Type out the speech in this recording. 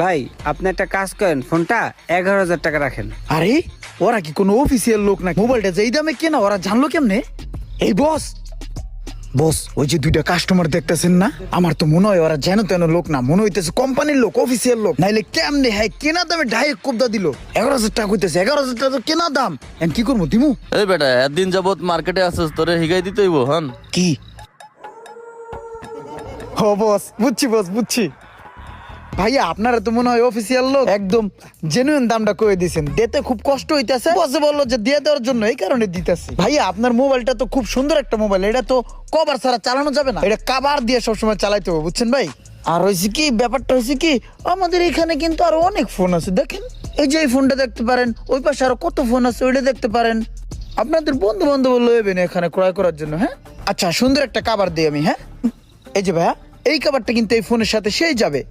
ভাই আপনি একটা কাজ করেন, ফোনটা 11,000 টাকা রাখেন। আরে ওরা কি কোনো অফিসিয়াল লোক না? মোবাইলটা যেই দামে কেনা ওরা জানলো কেমনে? এই বস বস, ওই যে দুইটা কাস্টমার দেখতেছেন না, আমার তো মনে হয় ওরা যেন তেন লোক না, মনে হইতেছে কোম্পানির লোক, অফিসিয়াল লোক। নাইলে কেমনে হ্যাঁ কেনা দামে ডাইরেক্ট কোবদা দিল। 11,000 টাকা কইতেছে, 11,000 টাকা তো কেনা দাম। এখন কি করবো দিমু? এই বেটা একদিন যাবত মার্কেটে আসছিস, তোরে হিগাই দিতে হইব হন। কি? ও বস, বুঝছি বস, বুঝছি। ভাইয়া আপনারা তো মনে হয় অফিসিয়াল লোক, একদম জেনুইন দামটা কয়ে দিয়েছেন। দিতে খুব কষ্ট হইতেছে, বসে বললো যে দিয়ে দেওয়ার জন্য, এই কারণে দিতেছি। ভাইয়া আপনার মোবাইলটা তো খুব সুন্দর একটা মোবাইল, এটা তো কভার ছাড়া চালানো যাবে না, এটা কাভার দিয়ে সবসময় চালাইতে হবে, বুঝছেন ভাই? আর হয়েছে কি, ব্যাপারটা হয়েছে কি, আমাদের এখানে কিন্তু আরো অনেক ফোন আছে, দেখেন এই যে এই ফোনটা দেখতে পারেন, ওই পাশে আরো কত ফোন আছে, ওইটা দেখতে পারেন। আপনাদের বন্ধু বান্ধব লইবেন এখানে ক্রয় করার জন্য। হ্যাঁ আচ্ছা, সুন্দর একটা কাভার দিই আমি। হ্যাঁ এই যে ভাইয়া, এই কাভারটা কিন্তু এই ফোনের সাথে সেই যাবে।